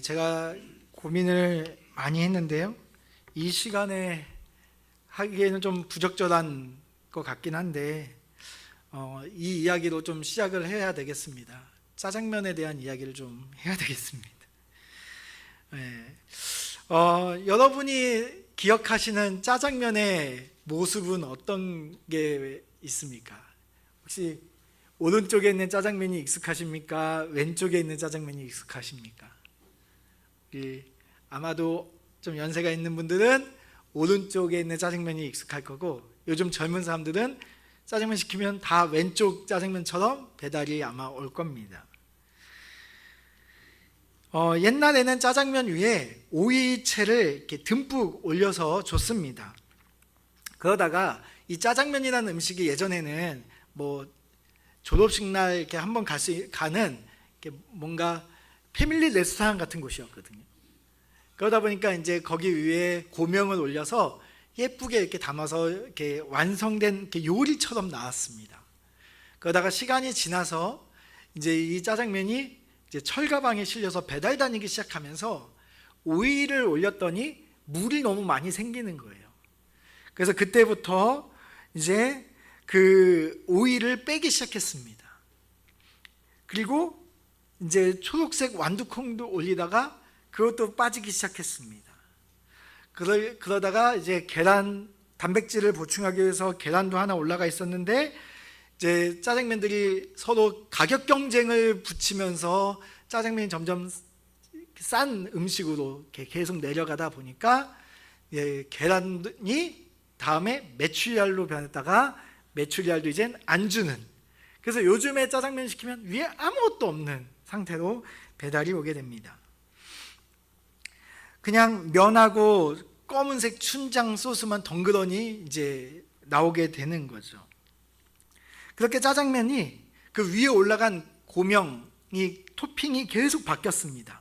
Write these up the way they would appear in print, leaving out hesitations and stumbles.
제가 고민을 많이 했는데요. 이 시간에 하기에는 좀 부적절한 것 같긴 한데 이 이야기로 좀 시작을 해야 되겠습니다. 짜장면에 대한 이야기를 좀 해야 되겠습니다. 네. 여러분이 기억하시는 짜장면의 모습은 어떤 게 있습니까? 혹시 오른쪽에 있는 짜장면이 익숙하십니까? 왼쪽에 있는 짜장면이 익숙하십니까? 아마도 좀 연세가 있는 분들은 오른쪽에 있는 짜장면이 익숙할 거고, 요즘 젊은 사람들은 짜장면 시키면 다 왼쪽 짜장면처럼 배달이 아마 올 겁니다. 옛날에는 짜장면 위에 오이채를 이렇게 듬뿍 올려서 줬습니다. 그러다가 이 짜장면이라는 음식이 예전에는 뭐 졸업식 날 이렇게 한번 가는 이렇게 뭔가 패밀리 레스토랑 같은 곳이었거든요. 그러다 보니까 이제 거기 위에 고명을 올려서 예쁘게 이렇게 담아서 이렇게 완성된 이렇게 요리처럼 나왔습니다. 그러다가 시간이 지나서 이제 이 짜장면이 이제 철가방에 실려서 배달 다니기 시작하면서 오이를 올렸더니 물이 너무 많이 생기는 거예요. 그래서 그때부터 이제 그 오이를 빼기 시작했습니다. 그리고 이제 초록색 완두콩도 올리다가 그것도 빠지기 시작했습니다. 그러다가 이제 계란 단백질을 보충하기 위해서 계란도 하나 올라가 있었는데, 이제 짜장면들이 서로 가격 경쟁을 붙이면서 짜장면이 점점 싼 음식으로 계속 내려가다 보니까 계란이 다음에 메추리알로 변했다가 메추리알도 이젠 안 주는, 그래서 요즘에 짜장면 시키면 위에 아무것도 없는 상태로 배달이 오게 됩니다. 그냥 면하고 검은색 춘장 소스만 덩그러니 이제 나오게 되는 거죠. 그렇게 짜장면이 그 위에 올라간 고명이 토핑이 계속 바뀌었습니다.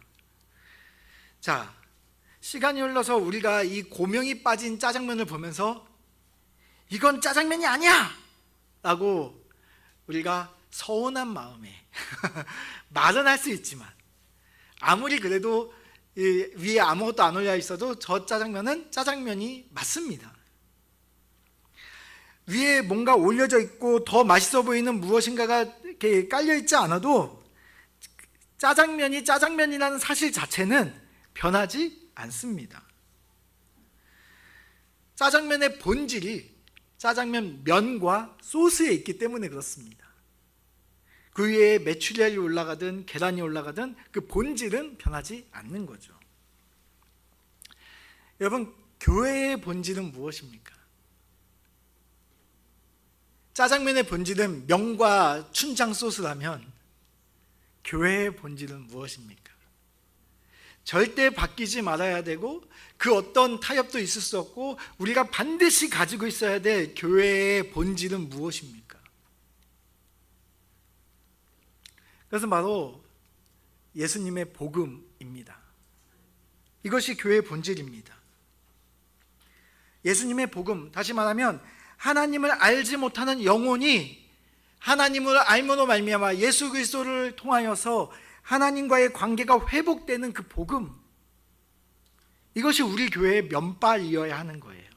자, 시간이 흘러서 우리가 이 고명이 빠진 짜장면을 보면서 이건 짜장면이 아니야! 라고 우리가 서운한 마음에 말은 할 수 있지만, 아무리 그래도 위에 아무것도 안 올려 있어도 저 짜장면은 짜장면이 맞습니다. 위에 뭔가 올려져 있고 더 맛있어 보이는 무엇인가가 이렇게 깔려 있지 않아도 짜장면이 짜장면이라는 사실 자체는 변하지 않습니다. 짜장면의 본질이 짜장면 면과 소스에 있기 때문에 그렇습니다. 그 위에 메추리알이 올라가든 계란이 올라가든 그 본질은 변하지 않는 거죠. 여러분, 교회의 본질은 무엇입니까? 짜장면의 본질은 면과 춘장 소스라면 교회의 본질은 무엇입니까? 절대 바뀌지 말아야 되고 그 어떤 타협도 있을 수 없고 우리가 반드시 가지고 있어야 될 교회의 본질은 무엇입니까? 그것은 바로 예수님의 복음입니다. 이것이 교회의 본질입니다. 예수님의 복음, 다시 말하면 하나님을 알지 못하는 영혼이 하나님을 알므로 말미암아 예수 그리스도를 통하여서 하나님과의 관계가 회복되는 그 복음, 이것이 우리 교회의 면발이어야 하는 거예요.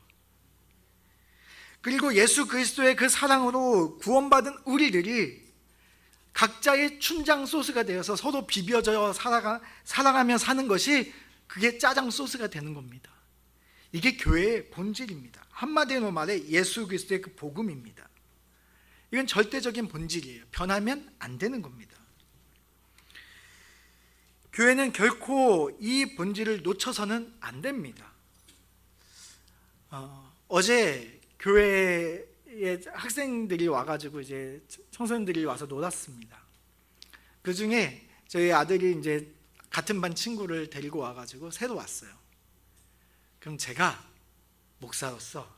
그리고 예수 그리스도의 그 사랑으로 구원받은 우리들이 각자의 춘장 소스가 되어서 서로 비벼져 살아가며 사는 것이, 그게 짜장 소스가 되는 겁니다. 이게 교회의 본질입니다. 한마디로 말해 예수 그리스도의 그 복음입니다. 이건 절대적인 본질이에요. 변하면 안 되는 겁니다. 교회는 결코 이 본질을 놓쳐서는 안 됩니다. 어제 교회에 학생들이 와가지고 이제 청소년들이 와서 놀았습니다. 그 중에 저희 아들이 이제 같은 반 친구를 데리고 와가지고 새로 왔어요. 그럼 제가 목사로서,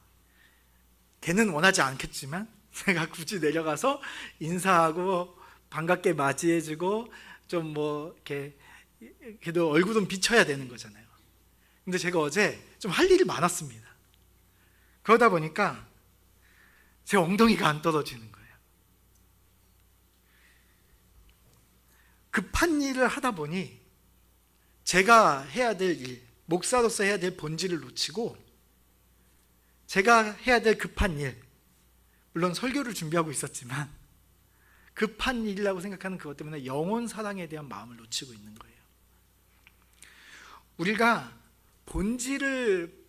걔는 원하지 않겠지만 제가 굳이 내려가서 인사하고 반갑게 맞이해주고 좀 뭐 이렇게 그래도 얼굴은 비춰야 되는 거잖아요. 근데 제가 어제 좀 할 일이 많았습니다. 그러다 보니까 제 엉덩이가 안 떨어지는 거예요. 급한 일을 하다 보니 제가 해야 될 일, 목사로서 해야 될 본질을 놓치고 제가 해야 될 급한 일, 물론 설교를 준비하고 있었지만 급한 일이라고 생각하는 그것 때문에 영혼 사랑에 대한 마음을 놓치고 있는 거예요. 우리가 본질을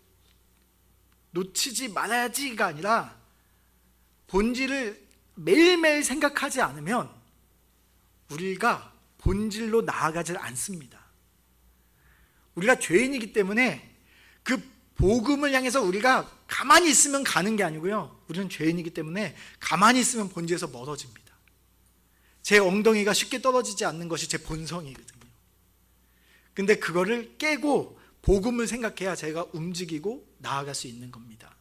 놓치지 말아야지가 아니라 본질을 매일매일 생각하지 않으면 우리가 본질로 나아가질 않습니다. 우리가 죄인이기 때문에 그 복음을 향해서 우리가 가만히 있으면 가는 게 아니고요, 우리는 죄인이기 때문에 가만히 있으면 본질에서 멀어집니다. 제 엉덩이가 쉽게 떨어지지 않는 것이 제 본성이거든요. 근데 그거를 깨고 복음을 생각해야 제가 움직이고 나아갈 수 있는 겁니다.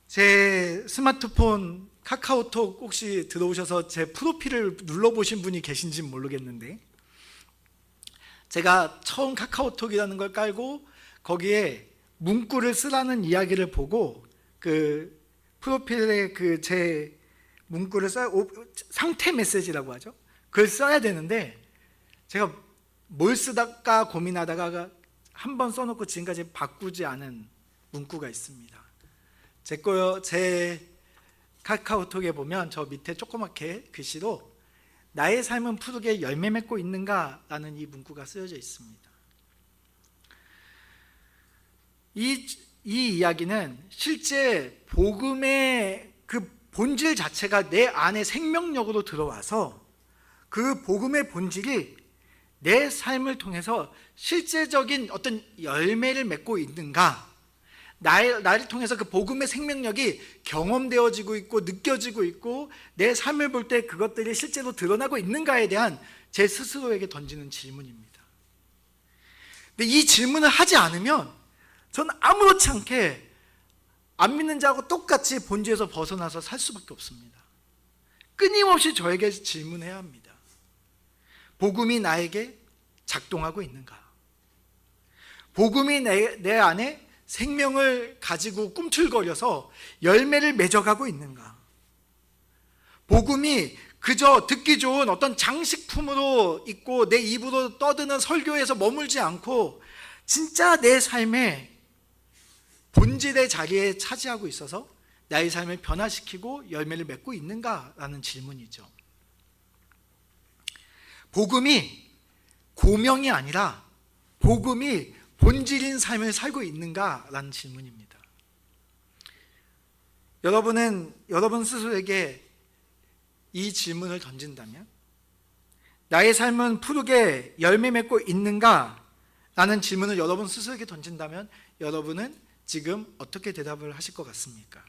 제 스마트폰 카카오톡 혹시 들어오셔서 제 프로필을 눌러보신 분이 계신지 모르겠는데, 제가 처음 카카오톡이라는 걸 깔고 거기에 문구를 쓰라는 이야기를 보고 그 프로필에 그 제 문구를 상태 메시지라고 하죠. 그걸 써야 되는데 제가 뭘 쓰다가 고민하다가 한 번 써놓고 지금까지 바꾸지 않은 문구가 있습니다. 제 카카오톡에 보면 저 밑에 조그맣게 글씨로 나의 삶은 푸르게 열매 맺고 있는가? 라는 이 문구가 쓰여져 있습니다. 이 이야기는 실제 복음의 그 본질 자체가 내 안에 생명력으로 들어와서 그 복음의 본질이 내 삶을 통해서 실제적인 어떤 열매를 맺고 있는가, 나를 통해서 그 복음의 생명력이 경험되어지고 있고 느껴지고 있고 내 삶을 볼 때 그것들이 실제로 드러나고 있는가에 대한 제 스스로에게 던지는 질문입니다. 근데 이 질문을 하지 않으면 저는 아무렇지 않게 안 믿는 자하고 똑같이 본질에서 벗어나서 살 수밖에 없습니다. 끊임없이 저에게 질문해야 합니다. 복음이 나에게 작동하고 있는가? 복음이 내 안에 생명을 가지고 꿈틀거려서 열매를 맺어가고 있는가? 복음이 그저 듣기 좋은 어떤 장식품으로 있고 내 입으로 떠드는 설교에서 머물지 않고 진짜 내 삶의 본질의 자리에 차지하고 있어서 나의 삶을 변화시키고 열매를 맺고 있는가라는 질문이죠. 복음이 고명이 아니라 복음이 본질인 삶을 살고 있는가라는 질문입니다. 여러분 스스로에게 이 질문을 던진다면, 나의 삶은 푸르게 열매 맺고 있는가? 라는 질문을 여러분 스스로에게 던진다면 여러분은 지금 어떻게 대답을 하실 것 같습니까?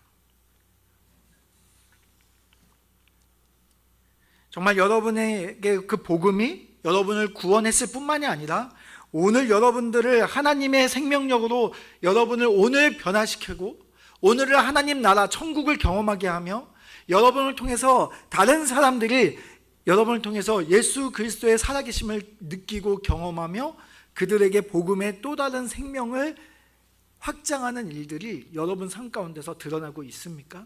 정말 여러분에게 그 복음이 여러분을 구원했을 뿐만이 아니라 오늘 여러분들을 하나님의 생명력으로 여러분을 오늘 변화시키고 오늘을 하나님 나라 천국을 경험하게 하며 여러분을 통해서 다른 사람들이 여러분을 통해서 예수 그리스도의 살아계심을 느끼고 경험하며 그들에게 복음의 또 다른 생명을 확장하는 일들이 여러분 삶 가운데서 드러나고 있습니까?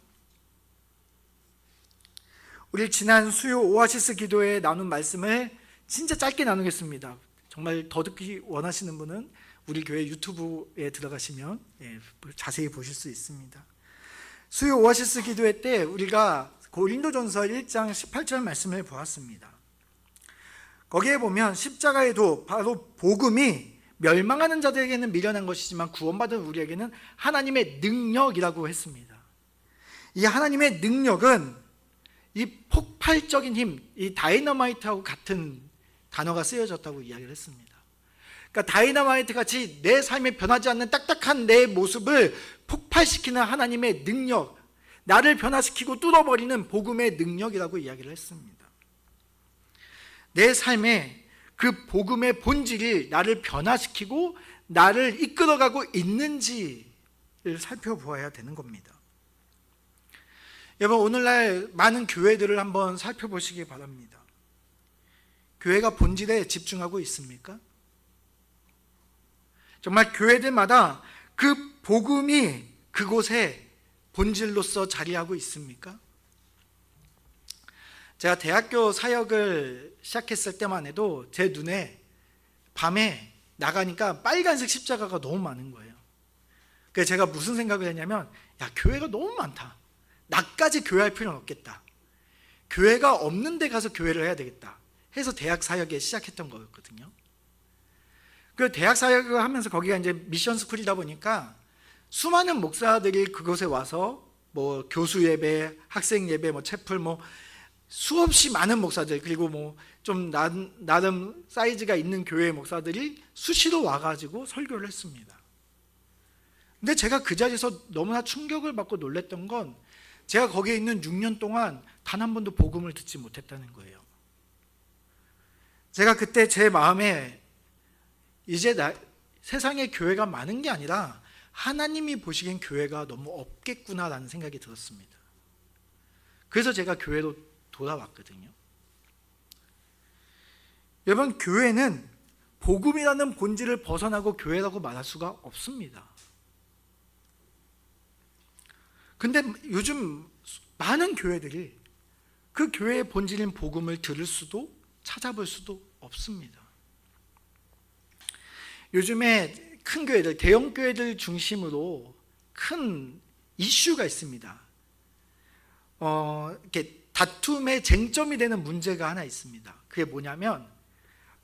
우리 지난 수요 오아시스 기도에 나눈 말씀을 진짜 짧게 나누겠습니다. 정말 더 듣기 원하시는 분은 우리 교회 유튜브에 들어가시면 자세히 보실 수 있습니다. 수요 오아시스 기도회 때 우리가 고린도전서 1장 18절 말씀을 보았습니다. 거기에 보면 십자가의 도, 바로 복음이 멸망하는 자들에게는 미련한 것이지만 구원받은 우리에게는 하나님의 능력이라고 했습니다. 이 하나님의 능력은 이 폭발적인 힘, 이 다이너마이트하고 같은 단어가 쓰여졌다고 이야기를 했습니다. 그러니까 다이너마이트 같이 내 삶에 변하지 않는 딱딱한 내 모습을 폭발시키는 하나님의 능력, 나를 변화시키고 뚫어버리는 복음의 능력이라고 이야기를 했습니다. 내 삶에 그 복음의 본질이 나를 변화시키고 나를 이끌어가고 있는지를 살펴보아야 되는 겁니다. 여러분, 오늘날 많은 교회들을 한번 살펴보시기 바랍니다. 교회가 본질에 집중하고 있습니까? 정말 교회들마다 그 복음이 그곳에 본질로서 자리하고 있습니까? 제가 대학교 사역을 시작했을 때만 해도 제 눈에 밤에 나가니까 빨간색 십자가가 너무 많은 거예요. 그래서 제가 무슨 생각을 했냐면, 야, 교회가 너무 많다. 나까지 교회할 필요는 없겠다. 교회가 없는 데 가서 교회를 해야 되겠다 해서 대학 사역에 시작했던 거였거든요. 그 대학 사역을 하면서 거기가 이제 미션 스쿨이다 보니까 수많은 목사들이 그곳에 와서 뭐 교수 예배, 학생 예배, 뭐 채플, 뭐 수없이 많은 목사들, 그리고 뭐 좀 나름 사이즈가 있는 교회 목사들이 수시로 와가지고 설교를 했습니다. 근데 제가 그 자리에서 너무나 충격을 받고 놀랐던 건, 제가 거기에 있는 6년 동안 단 한 번도 복음을 듣지 못했다는 거예요. 제가 그때 제 마음에 이제 세상에 교회가 많은 게 아니라 하나님이 보시기엔 교회가 너무 없겠구나라는 생각이 들었습니다. 그래서 제가 교회로 돌아왔거든요. 여러분, 교회는 복음이라는 본질을 벗어나고 교회라고 말할 수가 없습니다. 근데 요즘 많은 교회들이 그 교회의 본질인 복음을 들을 수도 찾아볼 수도 없습니다. 요즘에 큰 교회들, 대형 교회들 중심으로 큰 이슈가 있습니다. 이렇게 다툼의 쟁점이 되는 문제가 하나 있습니다. 그게 뭐냐면,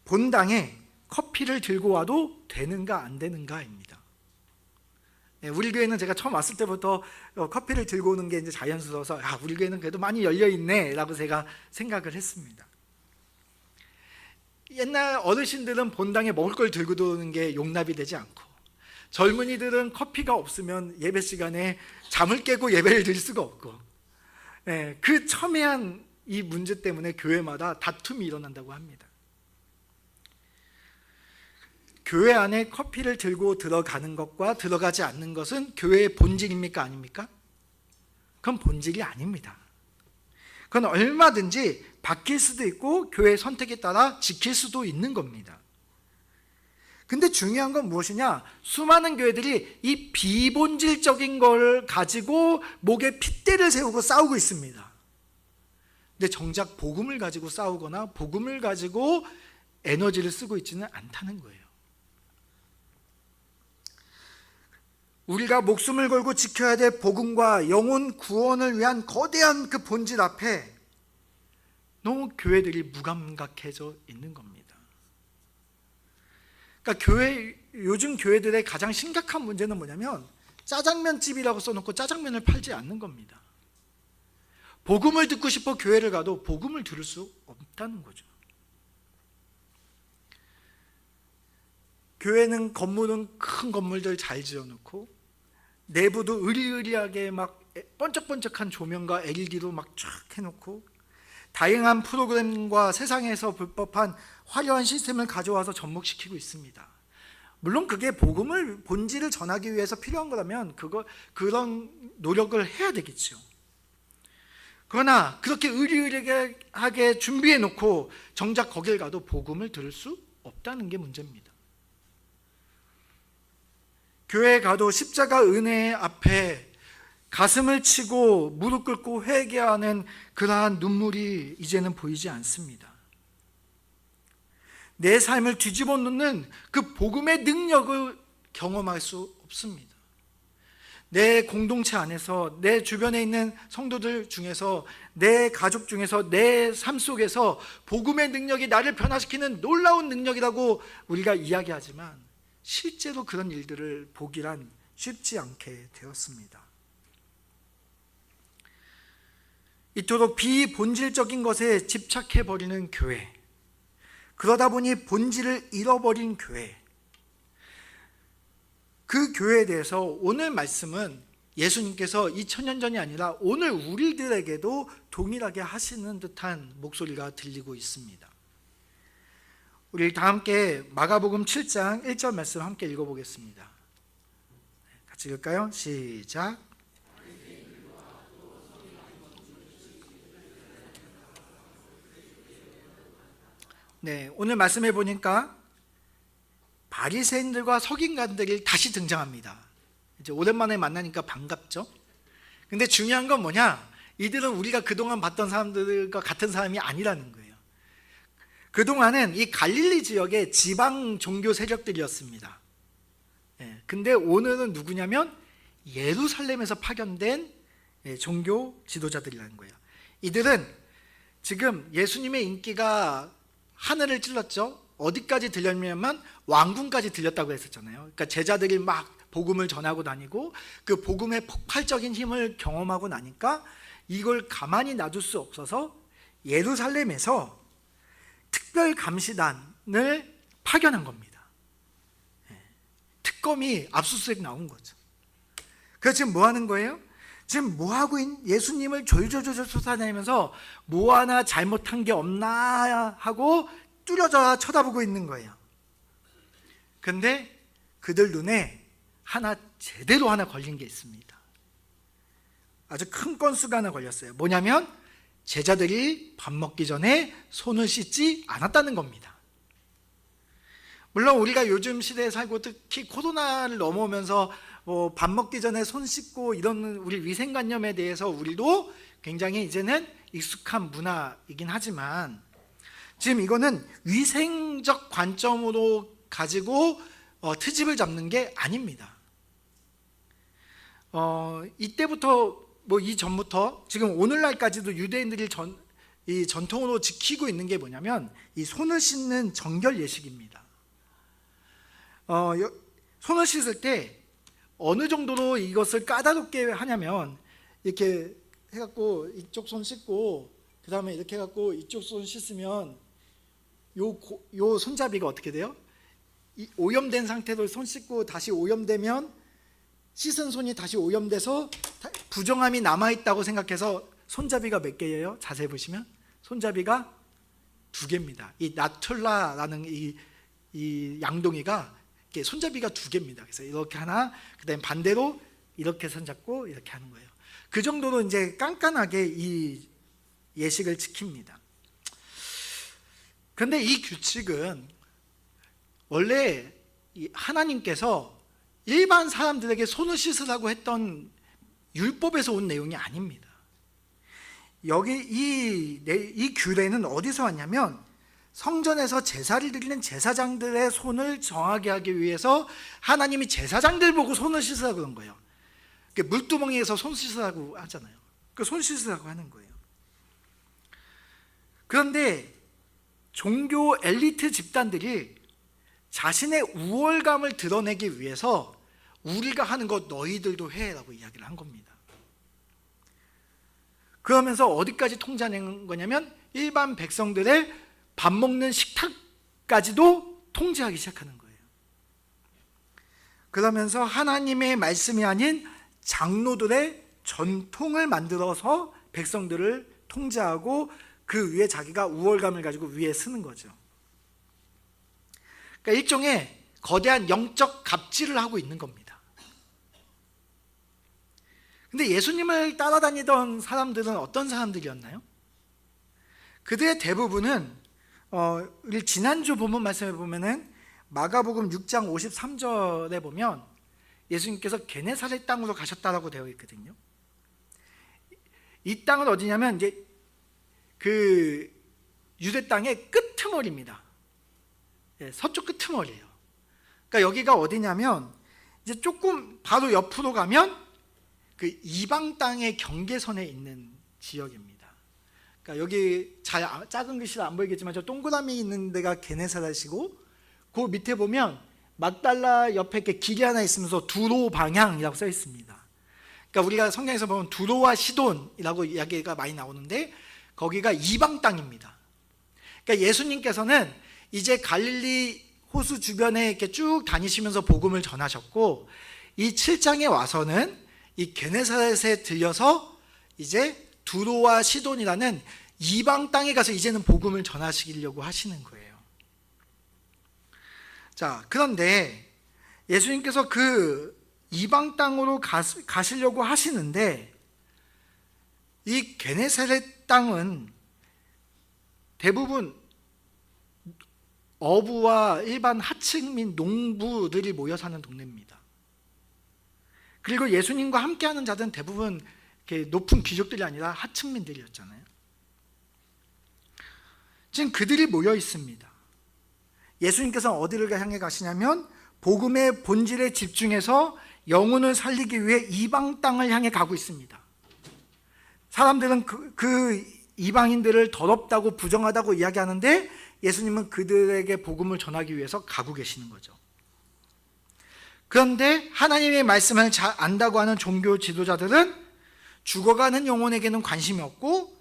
본당에 커피를 들고 와도 되는가 안 되는가입니다. 우리 교회는 제가 처음 왔을 때부터 커피를 들고 오는 게 이제 자연스러워서, 아, 우리 교회는 그래도 많이 열려 있네 라고 제가 생각을 했습니다. 옛날 어르신들은 본당에 먹을 걸 들고 들어오는 게 용납이 되지 않고, 젊은이들은 커피가 없으면 예배 시간에 잠을 깨고 예배를 드릴 수가 없고, 그 첨예한 이 문제 때문에 교회마다 다툼이 일어난다고 합니다. 교회 안에 커피를 들고 들어가는 것과 들어가지 않는 것은 교회의 본질입니까? 아닙니까? 그건 본질이 아닙니다. 그건 얼마든지 바뀔 수도 있고 교회의 선택에 따라 지킬 수도 있는 겁니다. 근데 중요한 건 무엇이냐? 수많은 교회들이 이 비본질적인 걸 가지고 목에 핏대를 세우고 싸우고 있습니다. 근데 정작 복음을 가지고 싸우거나 복음을 가지고 에너지를 쓰고 있지는 않다는 거예요. 우리가 목숨을 걸고 지켜야 될 복음과 영혼 구원을 위한 거대한 그 본질 앞에 너무 교회들이 무감각해져 있는 겁니다. 그러니까 요즘 교회들의 가장 심각한 문제는 뭐냐면, 짜장면집이라고 써놓고 짜장면을 팔지 않는 겁니다. 복음을 듣고 싶어 교회를 가도 복음을 들을 수 없다는 거죠. 교회는 건물은 큰 건물들 잘 지어놓고 내부도 으리으리하게 막 번쩍번쩍한 조명과 LED로 막 쫙 해놓고 다양한 프로그램과 세상에서 불법한 화려한 시스템을 가져와서 접목시키고 있습니다. 물론 그게 복음을 본질을 전하기 위해서 필요한 거라면 그런 노력을 해야 되겠죠. 그러나 그렇게 으리으리하게 준비해 놓고 정작 거길 가도 복음을 들을 수 없다는 게 문제입니다. 교회에 가도 십자가 은혜 앞에 가슴을 치고 무릎 꿇고 회개하는 그러한 눈물이 이제는 보이지 않습니다. 내 삶을 뒤집어 놓는 그 복음의 능력을 경험할 수 없습니다. 내 공동체 안에서, 내 주변에 있는 성도들 중에서, 내 가족 중에서, 내 삶 속에서 복음의 능력이 나를 변화시키는 놀라운 능력이라고 우리가 이야기하지만 실제로 그런 일들을 보기란 쉽지 않게 되었습니다. 이토록 비본질적인 것에 집착해버리는 교회, 그러다 보니 본질을 잃어버린 교회, 그 교회에 대해서 오늘 말씀은 예수님께서 2000년 전이 아니라 오늘 우리들에게도 동일하게 하시는 듯한 목소리가 들리고 있습니다. 우리 다 함께 마가복음 7장 1절 말씀 함께 읽어보겠습니다. 같이 읽을까요? 시작. 네, 오늘 말씀해 보니까 바리새인들과 서기관들이 다시 등장합니다. 이제 오랜만에 만나니까 반갑죠? 근데 중요한 건 뭐냐? 이들은 우리가 그동안 봤던 사람들과 같은 사람이 아니라는 거예요. 그동안은 이 갈릴리 지역의 지방 종교 세력들이었습니다. 근데 오늘은 누구냐면 예루살렘에서 파견된 종교 지도자들이라는 거예요. 이들은 지금 예수님의 인기가 하늘을 찔렀죠. 어디까지 들렸냐면 왕궁까지 들렸다고 했었잖아요. 그러니까 제자들이 막 복음을 전하고 다니고 그 복음의 폭발적인 힘을 경험하고 나니까 이걸 가만히 놔둘 수 없어서 예루살렘에서 특별 감시단을 파견한 겁니다. 특검이 압수수색 나온 거죠. 그래서 지금 뭐 하는 거예요? 지금 뭐 하고 예수님을 졸졸졸 쫓아다니면서 뭐 하나 잘못한 게 없나 하고 뚜려져 쳐다보고 있는 거예요. 근데 그들 눈에 제대로 하나 걸린 게 있습니다. 아주 큰 건수가 하나 걸렸어요. 뭐냐면 제자들이 밥 먹기 전에 손을 씻지 않았다는 겁니다. 물론 우리가 요즘 시대에 살고 특히 코로나를 넘어오면서 뭐 밥 먹기 전에 손 씻고 이런 우리 위생관념에 대해서 우리도 굉장히 이제는 익숙한 문화이긴 하지만 지금 이거는 위생적 관점으로 가지고 트집을 잡는 게 아닙니다. 이때부터 뭐 이전부터 지금 오늘날까지도 유대인들이 이 전통으로 지키고 있는 게 뭐냐면 이 손을 씻는 정결 예식입니다. 손을 씻을 때 어느 정도로 이것을 까다롭게 하냐면 이렇게 해갖고 이쪽 손 씻고 그 다음에 이렇게 해갖고 이쪽 손 씻으면 요 손잡이가 어떻게 돼요? 이 오염된 상태로 손 씻고 다시 오염되면 씻은 손이 다시 오염돼서 부정함이 남아있다고 생각해서 손잡이가 몇 개예요? 자세히 보시면 손잡이가 2개입니다. 이 나툴라라는 이 양동이가 손잡이가 2개입니다. 그래서 이렇게 하나, 그 다음에 반대로 이렇게 손잡고 이렇게 하는 거예요. 그 정도로 이제 깐깐하게 이 예식을 지킵니다. 그런데 이 규칙은 원래 하나님께서 일반 사람들에게 손을 씻으라고 했던 율법에서 온 내용이 아닙니다. 여기 이 규례는 어디서 왔냐면 성전에서 제사를 드리는 제사장들의 손을 정하게 하기 위해서 하나님이 제사장들 보고 손을 씻으라고 그런 거예요. 물두멍이에서 손 씻으라고 하잖아요. 그 손 씻으라고 하는 거예요. 그런데 종교 엘리트 집단들이 자신의 우월감을 드러내기 위해서 우리가 하는 것 너희들도 해라고 이야기를 한 겁니다. 그러면서 어디까지 통제하는 거냐면 일반 백성들의 밥 먹는 식탁까지도 통제하기 시작하는 거예요. 그러면서 하나님의 말씀이 아닌 장로들의 전통을 만들어서 백성들을 통제하고 그 위에 자기가 우월감을 가지고 위에 쓰는 거죠. 그러니까 일종의 거대한 영적 갑질을 하고 있는 겁니다. 근데 예수님을 따라다니던 사람들은 어떤 사람들이었나요? 그들의 대부분은 우리 지난주 본문 말씀에 보면은 마가복음 6장 53절에 보면 예수님께서 게네사렛 땅으로 가셨다라고 되어 있거든요. 이 땅은 어디냐면 이제 그 유대 땅의 끄트머리입니다. 서쪽 끄트머리예요. 그러니까 여기가 어디냐면 이제 조금 바로 옆으로 가면 그 이방 땅의 경계선에 있는 지역입니다. 그러니까 여기 작은 글씨로 안 보이겠지만 저 동그라미 있는 데가 게네사렛이고 그 밑에 보면 막달라 옆에 이렇게 길이 하나 있으면서 두로 방향이라고 써 있습니다. 그러니까 우리가 성경에서 보면 두로와 시돈이라고 이야기가 많이 나오는데 거기가 이방 땅입니다. 그러니까 예수님께서는 이제 갈릴리 호수 주변에 이렇게 쭉 다니시면서 복음을 전하셨고 이 7장에 와서는 이 게네사렛에 들려서 이제 두로와 시돈이라는 이방 땅에 가서 이제는 복음을 전하시려고 하시는 거예요. 자, 그런데 예수님께서 그 이방 땅으로 가시려고 하시는데 이 게네사렛 땅은 대부분 어부와 일반 하층 및 농부들이 모여 사는 동네입니다. 그리고 예수님과 함께하는 자들은 대부분 높은 귀족들이 아니라 하층민들이었잖아요. 지금 그들이 모여 있습니다. 예수님께서 어디를 향해 가시냐면 복음의 본질에 집중해서 영혼을 살리기 위해 이방 땅을 향해 가고 있습니다. 사람들은 그 이방인들을 더럽다고 부정하다고 이야기하는데 예수님은 그들에게 복음을 전하기 위해서 가고 계시는 거죠. 그런데 하나님의 말씀을 잘 안다고 하는 종교 지도자들은 죽어가는 영혼에게는 관심이 없고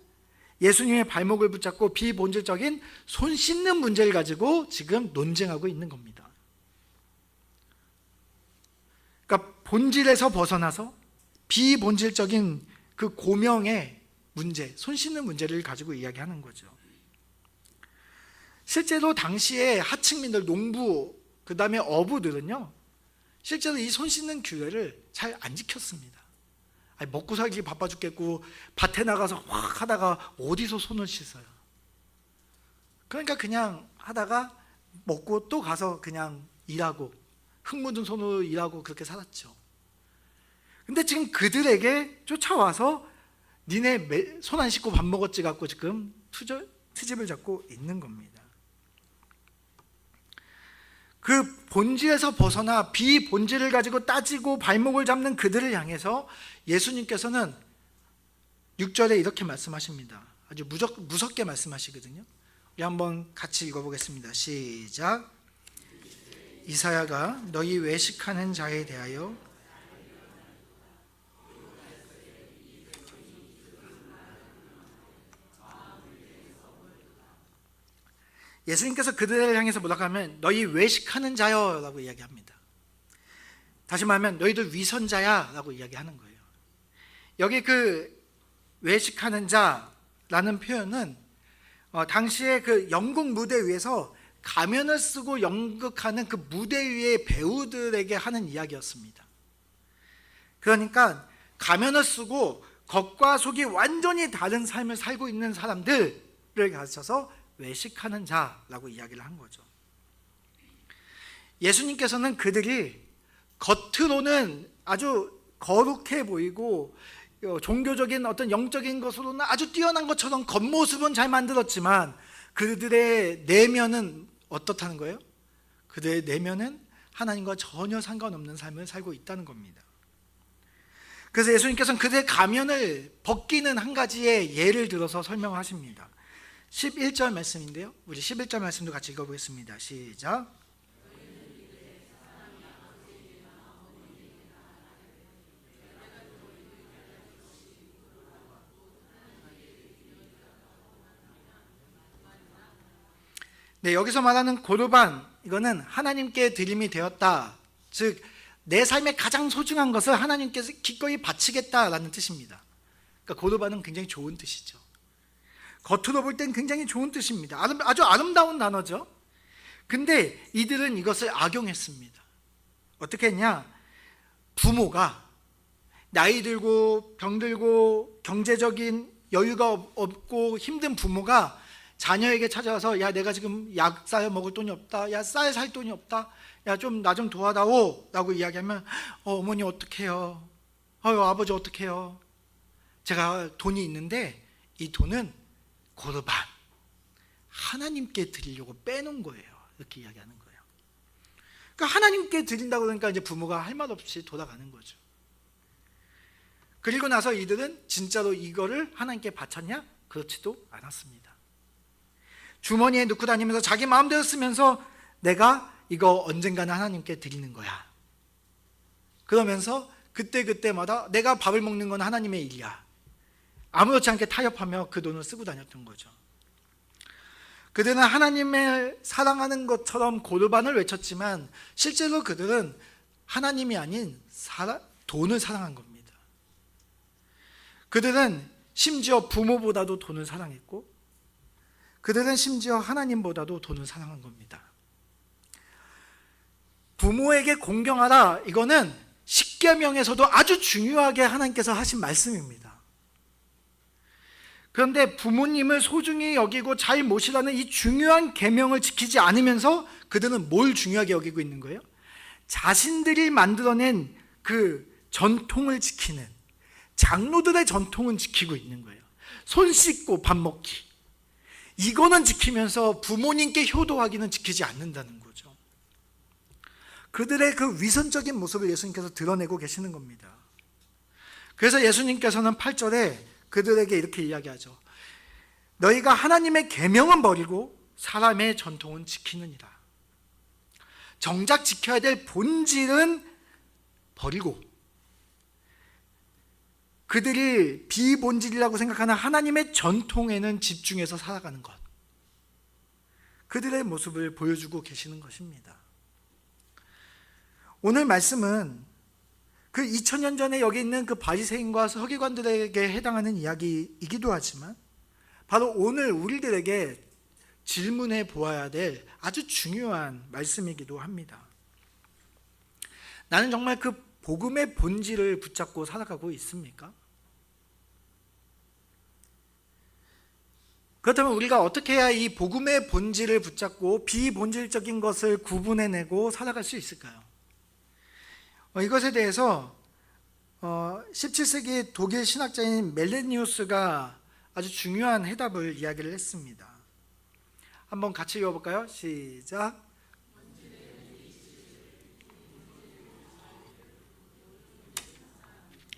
예수님의 발목을 붙잡고 비본질적인 손 씻는 문제를 가지고 지금 논쟁하고 있는 겁니다. 그러니까 본질에서 벗어나서 비본질적인 그 고명의 문제, 손 씻는 문제를 가지고 이야기하는 거죠. 실제로 당시에 하층민들, 농부, 그 다음에 어부들은요, 실제로 이 손 씻는 규례를 잘 안 지켰습니다. 아니, 먹고 살기 바빠 죽겠고 밭에 나가서 확 하다가 어디서 손을 씻어요. 그러니까 그냥 하다가 먹고 또 가서 그냥 일하고 흙 묻은 손으로 일하고 그렇게 살았죠. 근데 지금 그들에게 쫓아와서 니네 손 안 씻고 밥 먹었지 갖고 지금 트집을 잡고 있는 겁니다. 그 본질에서 벗어나 비본질을 가지고 따지고 발목을 잡는 그들을 향해서 예수님께서는 6절에 이렇게 말씀하십니다. 아주 무섭게 말씀하시거든요. 우리 한번 같이 읽어보겠습니다. 시작. 이사야가 너희 외식하는 자에 대하여 예수님께서 그들을 향해서 뭐라고 하면 너희 외식하는 자여 라고 이야기합니다. 다시 말하면 너희들 위선자야 라고 이야기하는 거예요. 여기 그 외식하는 자라는 표현은 당시에 그 연극 무대 위에서 가면을 쓰고 연극하는 그 무대 위의 배우들에게 하는 이야기였습니다. 그러니까 가면을 쓰고 겉과 속이 완전히 다른 삶을 살고 있는 사람들을 가르쳐서 외식하는 자라고 이야기를 한 거죠. 예수님께서는 그들이 겉으로는 아주 거룩해 보이고 종교적인 어떤 영적인 것으로는 아주 뛰어난 것처럼 겉모습은 잘 만들었지만 그들의 내면은 어떻다는 거예요? 그들의 내면은 하나님과 전혀 상관없는 삶을 살고 있다는 겁니다. 그래서 예수님께서는 그들의 가면을 벗기는 한 가지의 예를 들어서 설명하십니다. 11절 말씀인데요. 우리 11절 말씀도 같이 읽어보겠습니다. 시작. 네, 여기서 말하는 고르반, 이거는 하나님께 드림이 되었다. 즉, 내 삶의 가장 소중한 것을 하나님께서 기꺼이 바치겠다라는 뜻입니다. 그러니까 고르반은 굉장히 좋은 뜻이죠. 겉으로 볼 땐 굉장히 좋은 뜻입니다. 아주 아름다운 단어죠. 근데 이들은 이것을 악용했습니다. 어떻게 했냐? 부모가 나이 들고 병들고 경제적인 여유가 없고 힘든 부모가 자녀에게 찾아와서 야 내가 지금 약 사여 먹을 돈이 없다. 야 쌀 살 돈이 없다. 야 좀 나 좀 도와다오 라고 이야기하면 어머니 어떡해요. 아버지 어떡해요. 제가 돈이 있는데 이 돈은 고르반 하나님께 드리려고 빼놓은 거예요. 이렇게 이야기하는 거예요. 그러니까 하나님께 드린다고 그러니까 이제 부모가 할 말 없이 돌아가는 거죠. 그리고 나서 이들은 진짜로 이거를 하나님께 바쳤냐? 그렇지도 않았습니다. 주머니에 넣고 다니면서 자기 마음대로 쓰면서 내가 이거 언젠가는 하나님께 드리는 거야. 그러면서 그때마다 내가 밥을 먹는 건 하나님의 일이야. 아무렇지 않게 타협하며 그 돈을 쓰고 다녔던 거죠. 그들은 하나님을 사랑하는 것처럼 고르반을 외쳤지만 실제로 그들은 하나님이 아닌 돈을 사랑한 겁니다. 그들은 심지어 부모보다도 돈을 사랑했고 그들은 심지어 하나님보다도 돈을 사랑한 겁니다. 부모에게 공경하라, 이거는 십계명에서도 아주 중요하게 하나님께서 하신 말씀입니다. 그런데 부모님을 소중히 여기고 잘 모시라는 이 중요한 계명을 지키지 않으면서 그들은 뭘 중요하게 여기고 있는 거예요? 자신들이 만들어낸 그 전통을 지키는, 장로들의 전통은 지키고 있는 거예요. 손 씻고 밥 먹기, 이거는 지키면서 부모님께 효도하기는 지키지 않는다는 거죠. 그들의 그 위선적인 모습을 예수님께서 드러내고 계시는 겁니다. 그래서 예수님께서는 8절에 그들에게 이렇게 이야기하죠. 너희가 하나님의 계명은 버리고 사람의 전통은 지키느니라. 정작 지켜야 될 본질은 버리고 그들이 비본질이라고 생각하는 하나님의 전통에는 집중해서 살아가는 것, 그들의 모습을 보여주고 계시는 것입니다. 오늘 말씀은 그 2000년 전에 여기 있는 그 바리새인과 서기관들에게 해당하는 이야기이기도 하지만 바로 오늘 우리들에게 질문해 보아야 될 아주 중요한 말씀이기도 합니다. 나는 정말 그 복음의 본질을 붙잡고 살아가고 있습니까? 그렇다면 우리가 어떻게 해야 이 복음의 본질을 붙잡고 비본질적인 것을 구분해내고 살아갈 수 있을까요? 이것에 대해서 17세기 독일 신학자인 멜레니우스가 아주 중요한 해답을 이야기를 했습니다. 한번 같이 읽어볼까요? 시작.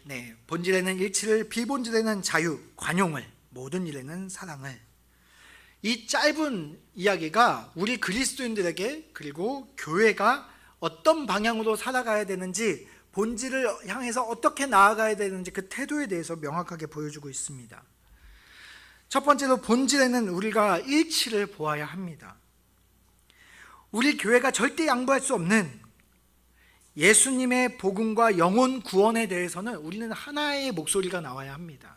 네, 본질에는 일치를, 비본질에는 자유, 관용을, 모든 일에는 사랑을. 이 짧은 이야기가 우리 그리스도인들에게, 그리고 교회가 어떤 방향으로 살아가야 되는지, 본질을 향해서 어떻게 나아가야 되는지 그 태도에 대해서 명확하게 보여주고 있습니다. 첫 번째로 본질에는 우리가 일치를 보아야 합니다. 우리 교회가 절대 양보할 수 없는 예수님의 복음과 영혼 구원에 대해서는 우리는 하나의 목소리가 나와야 합니다.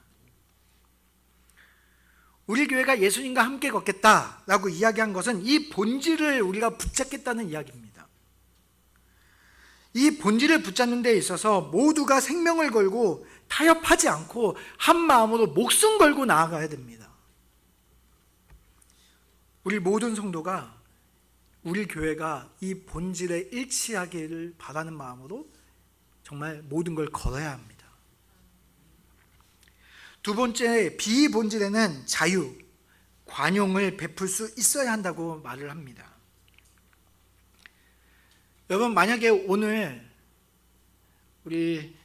우리 교회가 예수님과 함께 걷겠다라고 이야기한 것은 이 본질을 우리가 붙잡겠다는 이야기입니다. 이 본질을 붙잡는 데 있어서 모두가 생명을 걸고 타협하지 않고 한 마음으로 목숨 걸고 나아가야 됩니다. 우리 모든 성도가, 우리 교회가 이 본질에 일치하기를 바라는 마음으로 정말 모든 걸 걸어야 합니다. 두 번째, 비본질에는 자유, 관용을 베풀 수 있어야 한다고 말을 합니다. 여러분, 만약에 오늘 우리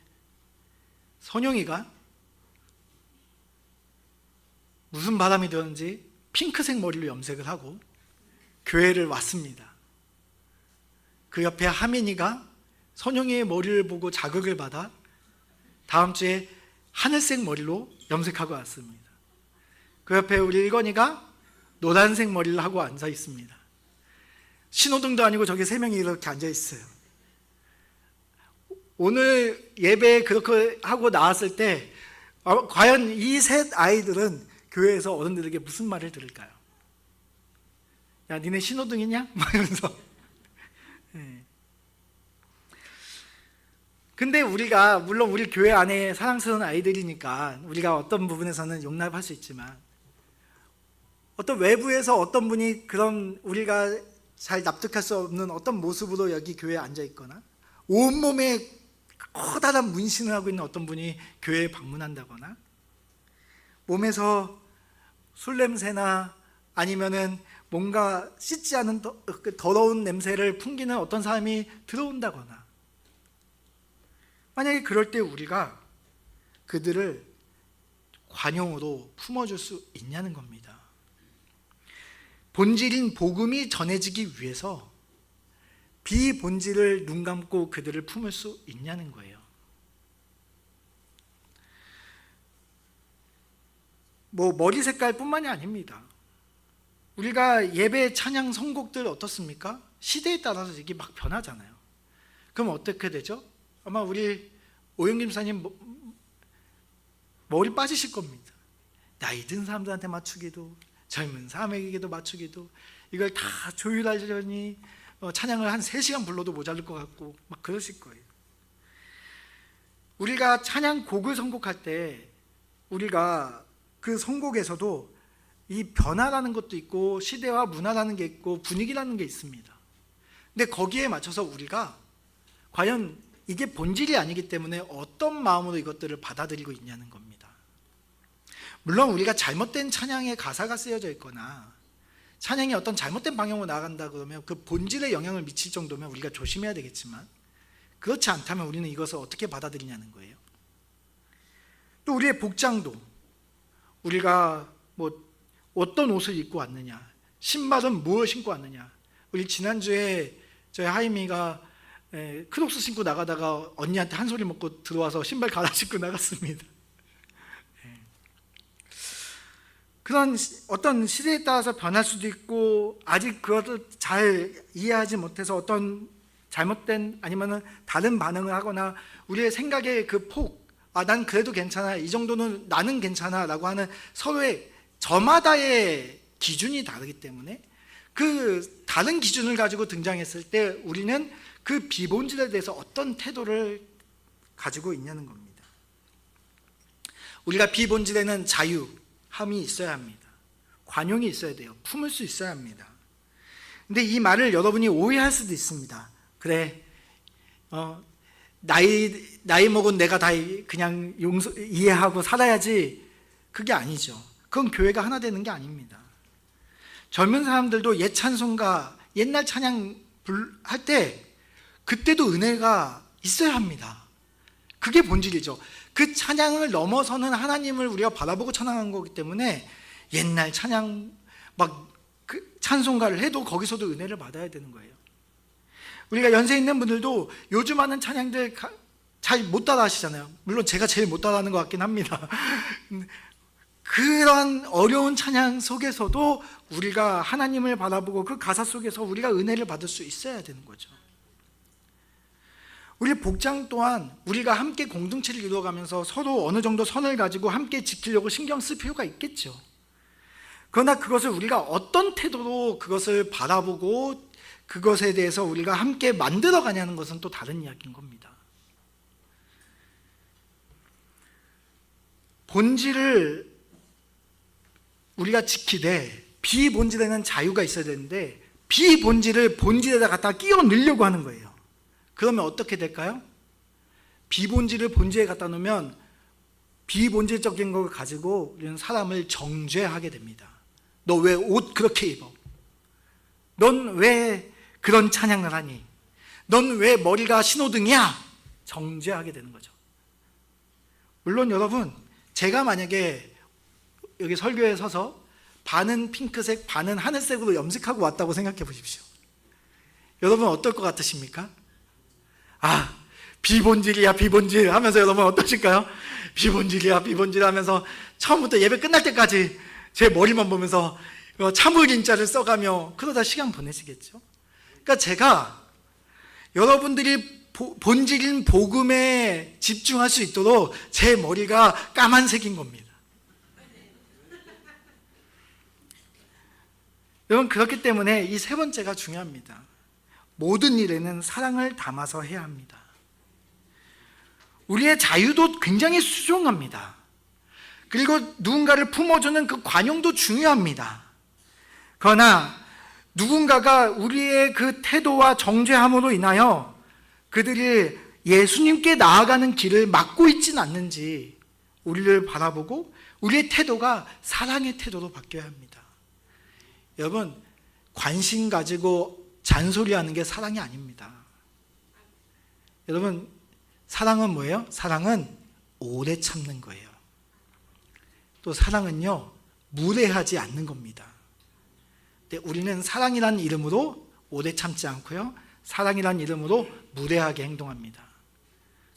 선영이가 무슨 바람이 들었는지 핑크색 머리로 염색을 하고 교회를 왔습니다. 그 옆에 하민이가 선영이의 머리를 보고 자극을 받아 다음 주에 하늘색 머리로 염색하고 왔습니다. 그 옆에 우리 일건이가 노란색 머리를 하고 앉아 있습니다. 신호등도 아니고 저기 세 명이 이렇게 앉아 있어요. 오늘 예배에 그렇게 하고 나왔을 때 과연 이 셋 아이들은 교회에서 어른들에게 무슨 말을 들을까요? 야, 니네 신호등이냐? 막 이러면서. 근데 우리가, 물론 우리 교회 안에 사랑스러운 아이들이니까 우리가 어떤 부분에서는 용납할 수 있지만, 어떤 외부에서 어떤 분이 그런 우리가 잘 납득할 수 없는 어떤 모습으로 여기 교회에 앉아 있거나, 온몸에 커다란 문신을 하고 있는 어떤 분이 교회에 방문한다거나, 몸에서 술 냄새나 아니면은 뭔가 씻지 않은 더러운 냄새를 풍기는 어떤 사람이 들어온다거나, 만약에 그럴 때 우리가 그들을 관용으로 품어줄 수 있냐는 겁니다. 본질인 복음이 전해지기 위해서 비본질을 눈 감고 그들을 품을 수 있냐는 거예요. 머리 색깔뿐만이 아닙니다. 우리가 예배 찬양 선곡들 어떻습니까? 시대에 따라서 이게 막 변하잖아요. 그럼 어떻게 되죠? 아마 우리 오영김 사님 머리 빠지실 겁니다. 나이 든 사람들한테 맞추기도, 젊은 사람에게도 맞추기도, 이걸 다 조율하려니 찬양을 한 3시간 불러도 모자랄 것 같고 막 그러실 거예요. 우리가 찬양 곡을 선곡할 때 우리가 그 선곡에서도 이 변화라는 것도 있고 시대와 문화라는 게 있고 분위기라는 게 있습니다. 근데 거기에 맞춰서 우리가 과연 이게 본질이 아니기 때문에 어떤 마음으로 이것들을 받아들이고 있냐는 겁니다. 물론 우리가 잘못된 찬양의 가사가 쓰여져 있거나 찬양이 어떤 잘못된 방향으로 나아간다 그러면 그 본질에 영향을 미칠 정도면 우리가 조심해야 되겠지만, 그렇지 않다면 우리는 이것을 어떻게 받아들이냐는 거예요. 또 우리의 복장도, 우리가 뭐 어떤 옷을 입고 왔느냐, 신발은 무엇을 신고 왔느냐. 우리 지난주에 저희 하임이가 크록스 신고 나가다가 언니한테 한 소리 먹고 들어와서 신발 갈아 신고 나갔습니다. 그런 어떤 시대에 따라서 변할 수도 있고, 아직 그것을 잘 이해하지 못해서 어떤 잘못된 아니면은 다른 반응을 하거나 우리의 생각의 그 폭, 난 그래도 괜찮아, 이 정도는 나는 괜찮아 라고 하는 서로의 저마다의 기준이 다르기 때문에 그 다른 기준을 가지고 등장했을 때 우리는 그 비본질에 대해서 어떤 태도를 가지고 있냐는 겁니다. 우리가 비본질에는 자유함이 있어야 합니다. 관용이 있어야 돼요. 품을 수 있어야 합니다. 근데 이 말을 여러분이 오해할 수도 있습니다. 그래, 나이 먹은 내가 다 그냥 이해하고 살아야지. 그게 아니죠. 그건 교회가 하나 되는 게 아닙니다. 젊은 사람들도 옛 찬송가, 옛날 찬양 할 때 그때도 은혜가 있어야 합니다. 그게 본질이죠. 그 찬양을 넘어서는 하나님을 우리가 바라보고 찬양한 거기 때문에 옛날 찬양 막 그 찬송가를 해도 거기서도 은혜를 받아야 되는 거예요. 우리가 연세 있는 분들도 요즘 하는 찬양들 잘 못 따라 하시잖아요. 물론 제가 제일 못 따라 하는 것 같긴 합니다. 그런 어려운 찬양 속에서도 우리가 하나님을 바라보고 그 가사 속에서 우리가 은혜를 받을 수 있어야 되는 거죠. 우리 복장 또한 우리가 함께 공동체를 이루어가면서 서로 어느 정도 선을 가지고 함께 지키려고 신경 쓸 필요가 있겠죠. 그러나 그것을 우리가 어떤 태도로 그것을 바라보고 그것에 대해서 우리가 함께 만들어 가냐는 것은 또 다른 이야기인 겁니다. 본질을 우리가 지키되 비본질에는 자유가 있어야 되는데 비본질을 본질에다 갖다 끼워 넣으려고 하는 거예요. 그러면 어떻게 될까요? 비본질을 본질에 갖다 놓으면 비본질적인 걸 가지고 우리는 사람을 정죄하게 됩니다. 너 왜 옷 그렇게 입어? 넌 왜 그런 찬양을 하니? 넌 왜 머리가 신호등이야? 정죄하게 되는 거죠. 물론 여러분, 제가 만약에 여기 설교에 서서 반은 핑크색, 반은 하늘색으로 염색하고 왔다고 생각해 보십시오. 여러분 어떨 것 같으십니까? 비본질이야 비본질 하면서 여러분 어떠실까요? 비본질이야 비본질 하면서 처음부터 예배 끝날 때까지 제 머리만 보면서 참을인자를 써가며 그러다 시간 보내시겠죠. 그러니까 제가 여러분들이 본질인 복음에 집중할 수 있도록 제 머리가 까만색인 겁니다. 여러분, 그렇기 때문에 이 세 번째가 중요합니다. 모든 일에는 사랑을 담아서 해야 합니다. 우리의 자유도 굉장히 수종합니다. 그리고 누군가를 품어주는 그 관용도 중요합니다. 그러나 누군가가 우리의 그 태도와 정죄함으로 인하여 그들이 예수님께 나아가는 길을 막고 있지는 않는지 우리를 바라보고 우리의 태도가 사랑의 태도로 바뀌어야 합니다. 여러분, 관심 가지고 잔소리하는 게 사랑이 아닙니다. 여러분, 사랑은 뭐예요? 사랑은 오래 참는 거예요. 또 사랑은요, 무례하지 않는 겁니다. 근데 우리는 사랑이라는 이름으로 오래 참지 않고요, 사랑이라는 이름으로 무례하게 행동합니다.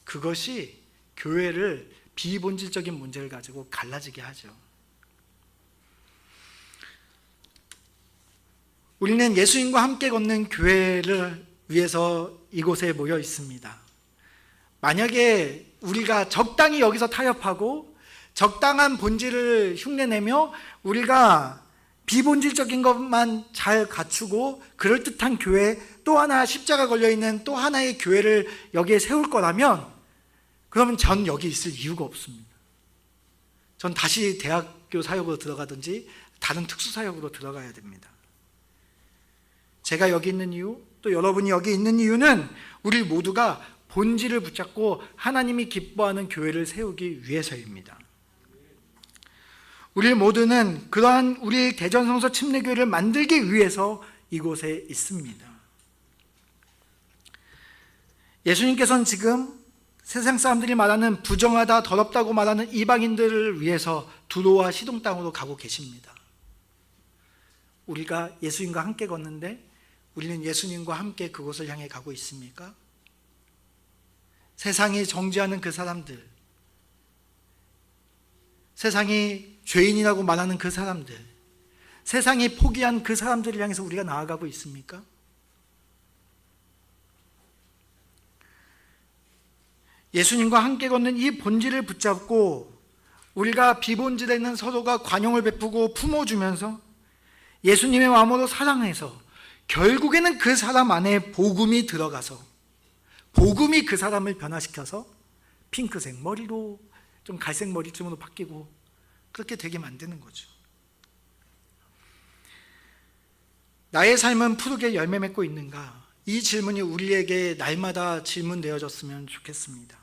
그것이 교회를 비본질적인 문제를 가지고 갈라지게 하죠. 우리는 예수님과 함께 걷는 교회를 위해서 이곳에 모여 있습니다. 만약에 우리가 적당히 여기서 타협하고 적당한 본질을 흉내내며 우리가 비본질적인 것만 잘 갖추고 그럴듯한 교회, 또 하나 십자가 걸려있는 또 하나의 교회를 여기에 세울 거라면 그러면 전 여기 있을 이유가 없습니다. 전 다시 대학교 사역으로 들어가든지 다른 특수사역으로 들어가야 됩니다. 제가 여기 있는 이유, 또 여러분이 여기 있는 이유는 우리 모두가 본질을 붙잡고 하나님이 기뻐하는 교회를 세우기 위해서입니다. 우리 모두는 그러한 우리 대전성서 침례교회를 만들기 위해서 이곳에 있습니다. 예수님께서는 지금 세상 사람들이 말하는 부정하다, 더럽다고 말하는 이방인들을 위해서 두로와 시돈 땅으로 가고 계십니다. 우리가 예수님과 함께 걷는데 우리는 예수님과 함께 그곳을 향해 가고 있습니까? 세상이 정죄하는 그 사람들, 세상이 죄인이라고 말하는 그 사람들, 세상이 포기한 그 사람들을 향해서 우리가 나아가고 있습니까? 예수님과 함께 걷는 이 본질을 붙잡고 우리가 비본질에 있는 서로가 관용을 베푸고 품어주면서 예수님의 마음으로 사랑해서 결국에는 그 사람 안에 복음이 들어가서 복음이 그 사람을 변화시켜서 핑크색 머리로 좀 갈색 머리쯤으로 바뀌고 그렇게 되게 만드는 거죠. 나의 삶은 푸르게 열매 맺고 있는가? 이 질문이 우리에게 날마다 질문되어졌으면 좋겠습니다.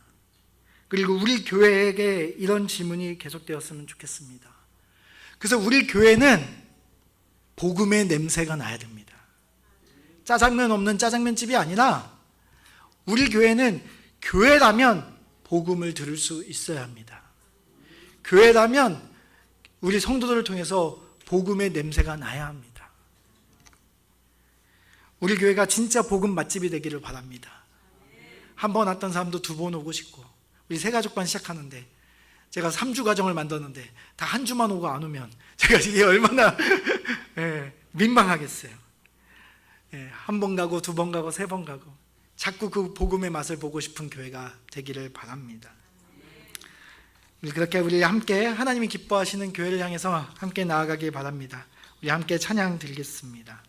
그리고 우리 교회에게 이런 질문이 계속되었으면 좋겠습니다. 그래서 우리 교회는 복음의 냄새가 나야 됩니다. 짜장면 없는 짜장면집이 아니라 우리 교회는 교회라면 복음을 들을 수 있어야 합니다. 교회라면 우리 성도들을 통해서 복음의 냄새가 나야 합니다. 우리 교회가 진짜 복음 맛집이 되기를 바랍니다. 한 번 왔던 사람도 두 번 오고 싶고, 우리 새가족반 시작하는데 제가 3주 과정을 만들었는데 다 한 주만 오고 안 오면 제가 이게 얼마나 민망하겠어요. 한 번 가고 두 번 가고 세 번 가고 자꾸 그 복음의 맛을 보고 싶은 교회가 되기를 바랍니다. 그렇게 우리 함께 하나님이 기뻐하시는 교회를 향해서 함께 나아가길 바랍니다. 우리 함께 찬양 드리겠습니다.